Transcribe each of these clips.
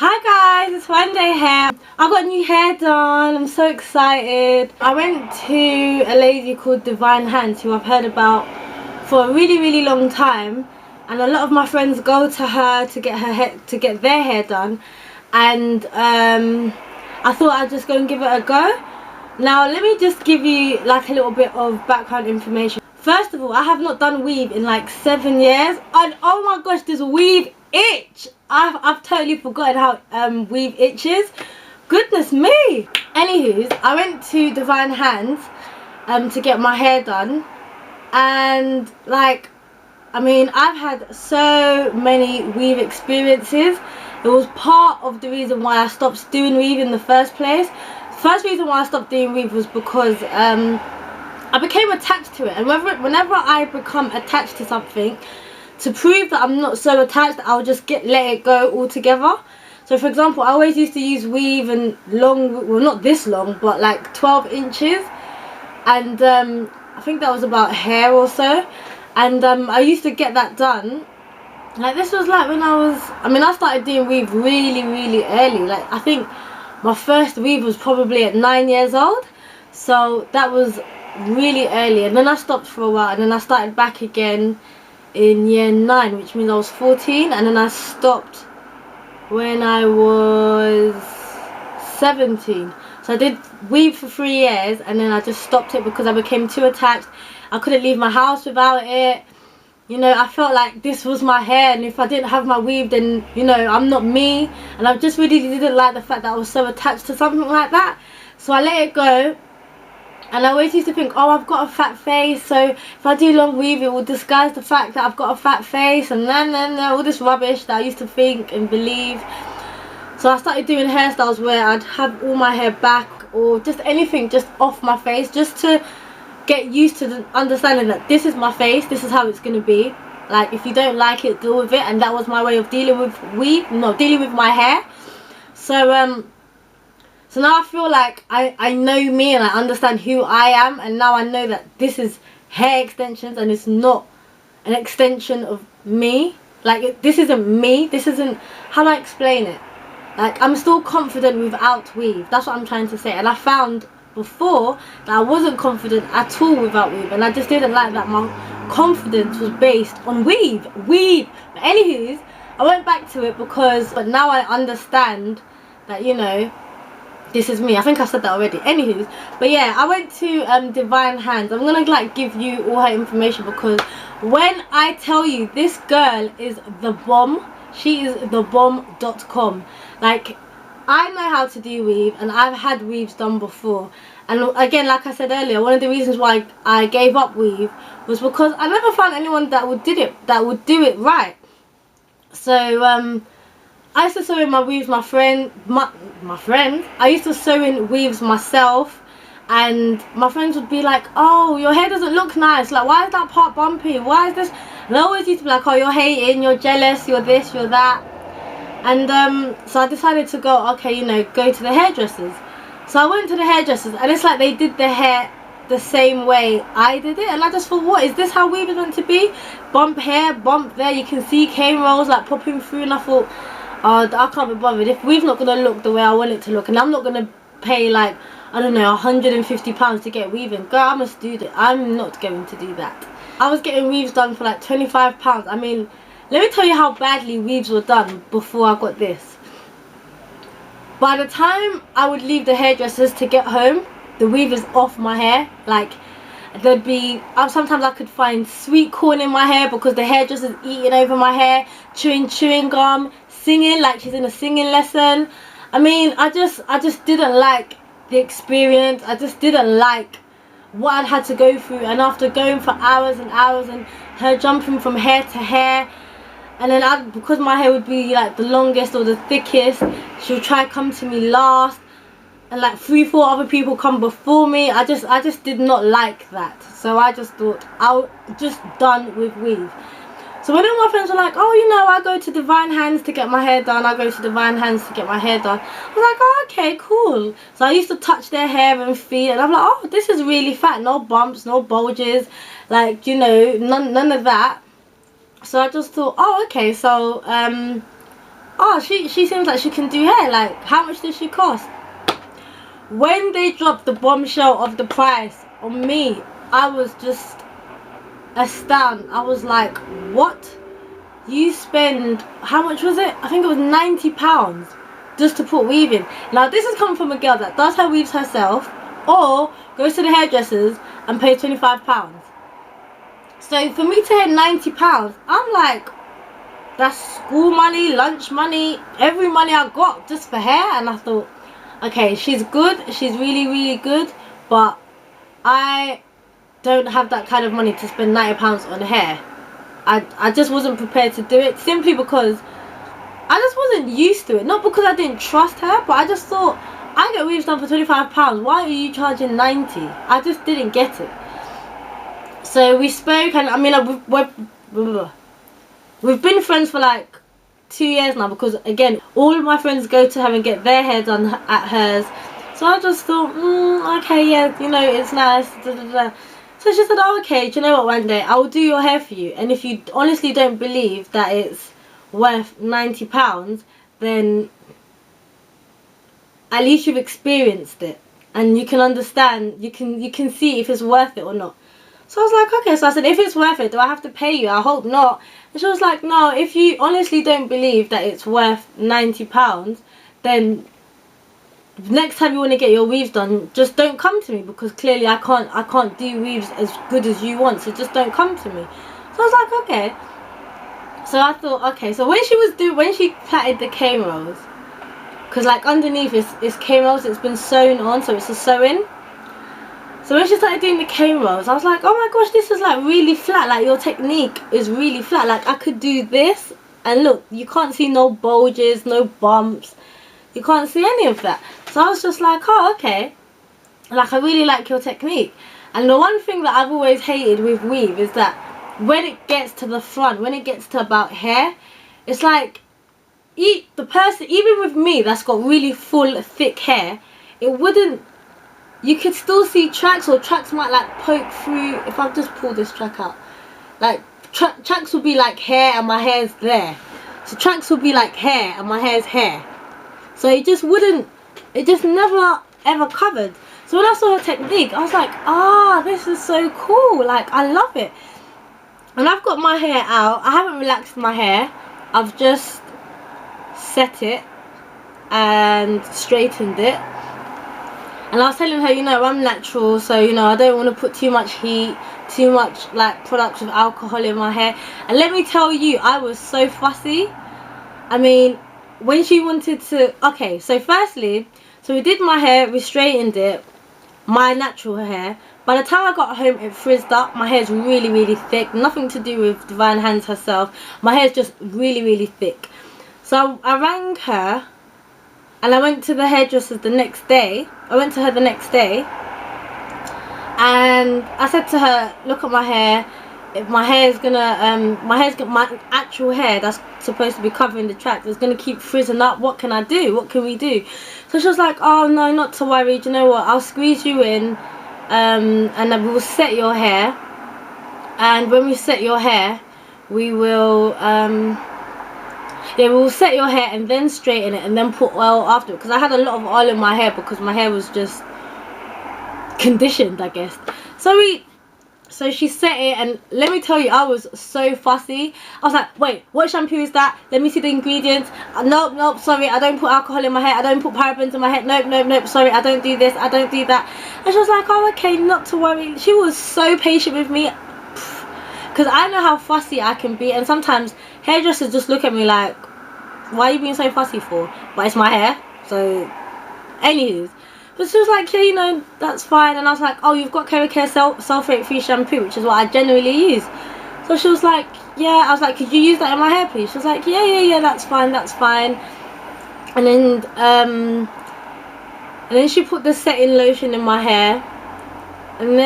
Hi guys, it's Monday here. I got a new hair done. I'm so excited. I went to a lady called Divine Hands who I've heard about for a really long time, and a lot of my friends go to her to get their hair done, and I thought I'd just go and give it a go. Now let me just give you like a little bit of background information. First of all, I have not done weave in like 7 years, and oh my gosh, this weave itch. I've totally forgotten how weave itches. Goodness me. Anywho's, I went to Divine Hands to get my hair done, and like, I mean, I've had so many weave experiences. It was part of the reason why I stopped doing weave in the first place. The first reason why I stopped doing weave was because I became attached to it, and whenever I become attached to something, to prove that I'm not so attached, I'll just let it go altogether. So for example, I always used to use weave and long, well not this long, but like 12 inches, and I think that was about hair or so, and I used to get that done. Like, this was like when I started doing weave really early. Like, I think my first weave was probably at 9 years old, so that was really early. And then I stopped for a while, and then I started back again in year 9, which means I was 14, and then I stopped when I was 17. So I did weave for 3 years, and then I just stopped it because I became too attached. I couldn't leave my house without it. You know, I felt like this was my hair, and if I didn't have my weave, then, you know, I'm not me. And I just really didn't like the fact that I was so attached to something like that. So I let it go. And I always used to think, oh, I've got a fat face, so if I do long weave, it will disguise the fact that I've got a fat face, and then all this rubbish that I used to think and believe. So I started doing hairstyles where I'd have all my hair back, or just anything just off my face, just to get used to the understanding that this is my face, this is how it's going to be. Like, if you don't like it, deal with it. And that was my way of dealing with dealing with my hair. So now I feel like I know me, and I understand who I am, and now I know that this is hair extensions and it's not an extension of me. Like, this isn't me, this isn't, how do I explain it? Like, I'm still confident without weave. That's what I'm trying to say. And I found before that I wasn't confident at all without weave, and I just didn't like that my confidence was based on weave. But anywho's, I went back to it but now I understand that, you know, this is me. I think I said that already. Anywho's, but yeah, I went to Divine Hands. I'm gonna like give you all her information, because when I tell you, this girl is the bomb. She is the bomb.com. Like, I know how to do weave, and I've had weaves done before. And again, like I said earlier, one of the reasons why I gave up weave was because I never found anyone that would do it right. So I used to sew in my weaves. My friends, I used to sew in weaves myself, and my friends would be like, oh, your hair doesn't look nice, like, why is that part bumpy, why is this? And I always used to be like, oh, you're hating, you're jealous, you're this, you're that. And so I decided to go to the hairdressers. So I went to the hairdressers, and it's like they did the hair the same way I did it, and I just thought, what is this, how weave is meant to be? Bump here, bump there, you can see cane rolls like popping through, and I thought, I can't be bothered. If weave's not gonna look the way I want it to look, and I'm not gonna pay like, I don't know, £150 to get weaving, girl, I'm a student, I'm not going to do that. I was getting weaves done for like £25. I mean, let me tell you how badly weaves were done before I got this. By the time I would leave the hairdressers to get home, the weave is off my hair. Like, there'd be, sometimes I could find sweet corn in my hair because the hairdresser's eating over my hair, chewing gum, singing like she's in a singing lesson. I mean, I just didn't like the experience. I just didn't like what I'd had to go through, and after going for hours and hours, and her jumping from hair to hair, and then because my hair would be like the longest or the thickest, she would try to come to me last, and like 3-4 other people come before me. I just did not like that. So I just thought, I'll just done with weave. So when all my friends were like, oh, you know, I go to Divine Hands to get my hair done, I go to Divine Hands to get my hair done, I was like, oh, okay, cool. So I used to touch their hair and feet, and I'm like, oh, this is really fat, no bumps, no bulges, like, you know, none of that. So I just thought, oh, okay, so oh, she seems like she can do hair, like how much does she cost? When they dropped the bombshell of the price on me, I was just astounded. I was like, what? You spend, how much was it? I think it was £90 just to put weave in. Now this is coming from a girl that does her weaves herself or goes to the hairdressers and pays £25. So for me to hit £90, I'm like, that's school money, lunch money, every money I got just for hair. And I thought, okay, she's good, she's really, really good, but I don't have that kind of money to spend £90 on hair. I just wasn't prepared to do it, simply because I just wasn't used to it. Not because I didn't trust her, but I just thought, I get weaves done for £25, why are you charging 90? I just didn't get it. So we spoke, and I mean, we've been friends for like 2 years now, because again, all of my friends go to her and get their hair done at hers. So I just thought, okay, yeah, you know, it's nice, da, da, da. So she said, oh, okay, do you know what, one day I will do your hair for you, and if you honestly don't believe that it's worth £90, then at least you've experienced it and you can understand, you can see if it's worth it or not. So I was like, okay. So I said, if it's worth it, do I have to pay you? I hope not. And she was like, no, if you honestly don't believe that it's worth £90, then next time you want to get your weaves done, just don't come to me, because clearly I can't do weaves as good as you want, so just don't come to me. So I was like, okay. So I thought, okay. So when she plaited the cane rolls, because like underneath it's cane rolls, it's been sewn on, so it's a sew-in. So when she started doing the cane rolls, I was like, oh my gosh, this is like really flat, like your technique is really flat, like I could do this, and look, you can't see no bulges, no bumps, you can't see any of that. So I was just like, oh, okay, like I really like your technique. And the one thing that I've always hated with weave is that when it gets to the front, when it gets to about hair, it's like the person, even with me that's got really full thick hair, it wouldn't, you could still see tracks, or tracks might like poke through. If I just pull this track out, like tracks will be like hair and my hair's there, so tracks will be like hair and my hair's hair, so it just wouldn't, it just never ever covered. So when I saw her technique, I was like, ah, this is so cool, like I love it. And I've got my hair out, I haven't relaxed my hair, I've just set it and straightened it. And I was telling her, you know, I'm natural, so, you know, I don't want to put too much heat, too much, like, products with alcohol in my hair. And let me tell you, I was so fussy. I mean, when she wanted to... Okay, so firstly, so we did my hair, we straightened it, my natural hair. By the time I got home, it frizzed up. My hair's really, really thick. Nothing to do with Divine Hands herself. My hair's just really, really thick. So I rang her, and I went to the hairdresser the next day. And I said to her, look at my hair. If my actual hair that's supposed to be covering the tracks is gonna keep frizzing up. What can I do? What can we do? So she was like, oh no, not to worry. Do you know what? I'll squeeze you in, and then we will set your hair. And when we set your hair, we will we will set your hair and then straighten it and then put oil after it, because I had a lot of oil in my hair because my hair was just conditioned, I guess. So she set it, and let me tell you, I was so fussy. I was like, wait, what shampoo is that? Let me see the ingredients. Nope, sorry, I don't put alcohol in my hair, I don't put parabens in my hair, nope, sorry, I don't do this, I don't do that. And she was like, oh, okay, not to worry. She was so patient with me, because I know how fussy I can be, and sometimes hairdressers just look at me like, why are you being so fussy for? But it's my hair, so anywho. But she was like, yeah, you know, that's fine. And I was like, oh, you've got Care sulfate free shampoo, which is what I generally use. So she was like, yeah. I was like, could you use that in my hair, please? She was like, yeah, that's fine. And then she put the setting lotion in my hair, and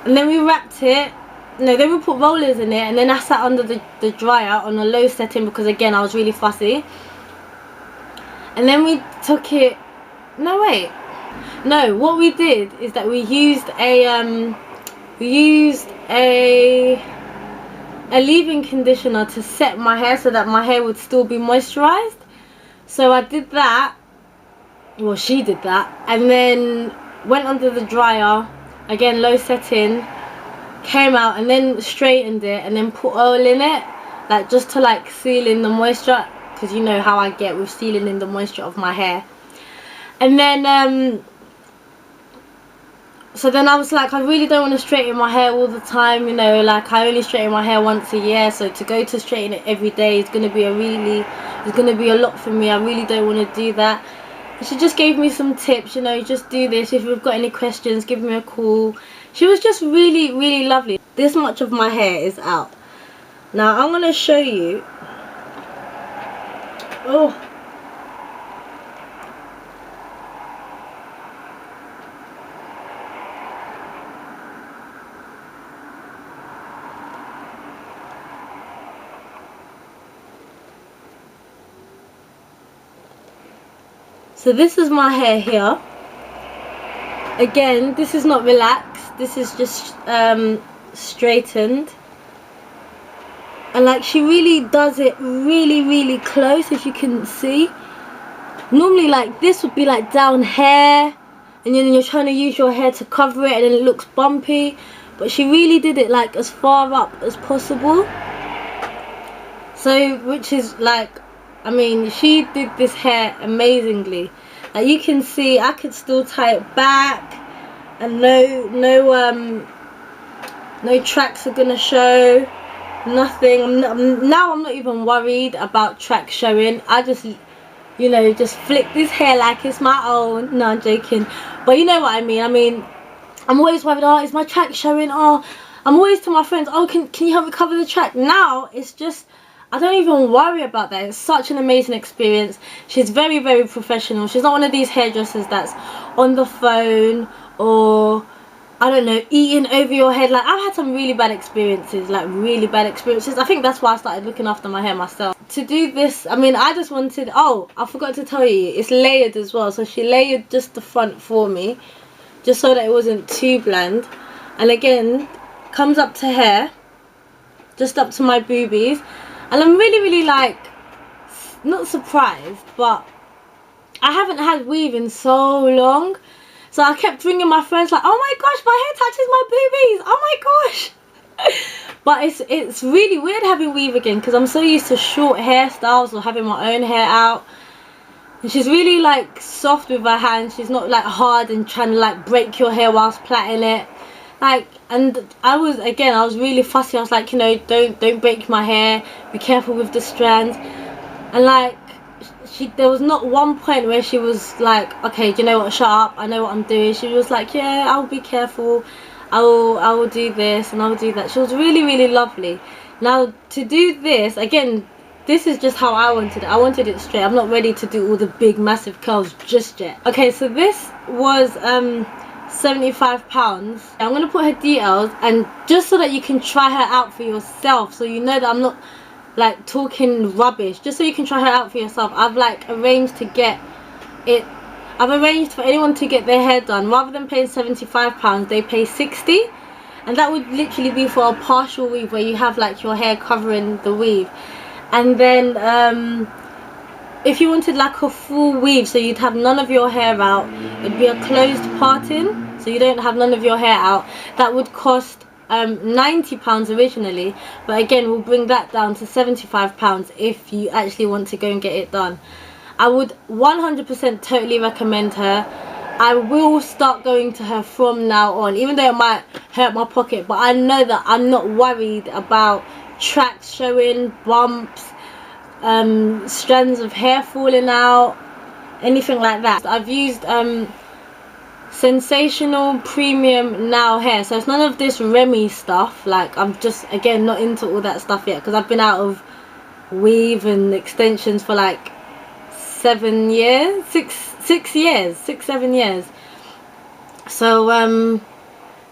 then we wrapped it. No, then we put rollers in it, and then I sat under the dryer on a low setting, because again I was really fussy. And then we took it, what we did is that we used a a leave-in conditioner to set my hair so that my hair would still be moisturized. So I did that, well, she did that, and then went under the dryer, again low setting, came out and then straightened it and then put oil in it, like just to like seal in the moisture, because you know how I get with sealing in the moisture of my hair. And then so then I was like, I really don't want to straighten my hair all the time, you know, like I only straighten my hair once a year, so to go to straighten it every day is going to be a lot for me. I really don't want to do that. And she just gave me some tips, you know, just do this. If you've got any questions, give me a call. She was just really, really lovely. This much of my hair is out. Now I'm going to show you. Oh. So this is my hair here. Again, this is not relaxed. This is just straightened. And like she really does it really, really close, if you can see. Normally like this would be like down hair, and then you're trying to use your hair to cover it and then it looks bumpy. But she really did it like as far up as possible. So, which is like, I mean, she did this hair amazingly. Like you can see, I could still tie it back, and no tracks are gonna show, nothing. Now I'm not even worried about tracks showing. I just, you know, just flick this hair like it's my own. No, I'm joking, but you know what I mean. I mean, I'm always worried, oh, is my track showing? Oh, I'm always to my friends, oh, can you help me cover the track? Now it's just, I don't even worry about that. It's such an amazing experience. She's very, very professional. She's not one of these hairdressers that's on the phone or, I don't know, eating over your head. Like, I've had some really bad experiences, like really bad experiences. I think that's why I started looking after my hair myself. To do this, I mean, I just wanted, oh, I forgot to tell you, it's layered as well. So she layered just the front for me, just so that it wasn't too bland. And again, comes up to here, just up to my boobies. And I'm really, really like, not surprised, but I haven't had weave in so long. So I kept ringing my friends like, oh my gosh, my hair touches my boobies. Oh my gosh. But it's really weird having weave again, because I'm so used to short hairstyles or having my own hair out. And she's really like soft with her hands. She's not like hard and trying to like break your hair whilst plaiting it. Like, and I was really fussy. I was like, you know, don't break my hair, be careful with the strands. And like, there was not one point where she was like, okay, do you know what, shut up, I know what I'm doing. She was like, yeah, I'll be careful, I will do this and I will do that. She was really, really lovely. Now to do this again, this is just how I wanted it. I wanted it straight. I'm not ready to do all the big massive curls just yet. Okay, so this was £75. I'm gonna put her details, and just so that you can try her out for yourself, so you know that I'm not like talking rubbish, just so you can try her out for yourself, I've like arranged to get it, I've arranged for anyone to get their hair done. Rather than paying £75, they pay 60, and that would literally be for a partial weave where you have like your hair covering the weave. And then if you wanted like a full weave, so you'd have none of your hair out, it'd be a closed parting, so you don't have none of your hair out, that would cost £90 originally, but again we'll bring that down to £75 if you actually want to go and get it done. I would 100% totally recommend her. I will start going to her from now on, even though it might hurt my pocket, but I know that I'm not worried about tracks showing, bumps, strands of hair falling out, anything like that. I've used Sensational Premium Now hair, so it's none of this Remy stuff. Like, I'm just again not into all that stuff yet, because I've been out of weave and extensions for like 7 years, 7 years. So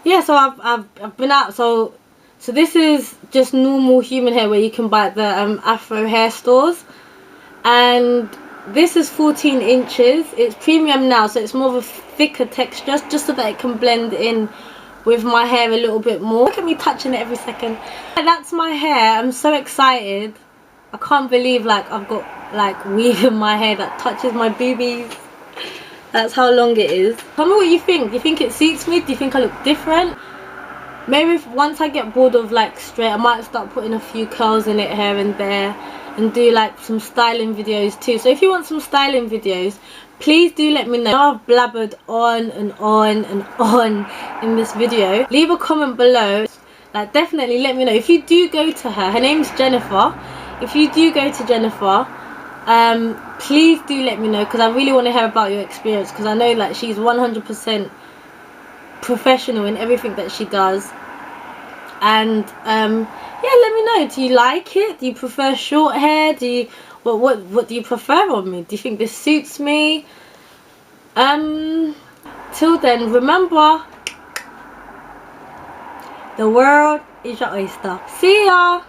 yeah, so I've been out. So this is just normal human hair where you can buy at the Afro hair stores, and this is 14 inches. It's premium now, so it's more of a thicker texture, just so that it can blend in with my hair a little bit more. Look at me touching it every second. That's my hair. I'm so excited. I can't believe like I've got like weave in my hair that touches my boobies. That's how long it is. Tell me what you think. Do you think it suits me? Do you think I look different? Maybe if once I get bored of like straight, I might start putting a few curls in it here and there, and do like some styling videos too. So if you want some styling videos, please do let me know. I've blabbered on and on and on in this video. Leave a comment below. Like, definitely let me know if you do go to her. Her name's Jennifer. If you do go to Jennifer, please do let me know, because I really want to hear about your experience, because I know like she's 100% professional in everything that she does. And yeah, let me know. Do you like it? Do you prefer short hair? Do you what do you prefer on me? Do you think this suits me? Till then, remember, the world is your oyster. See ya.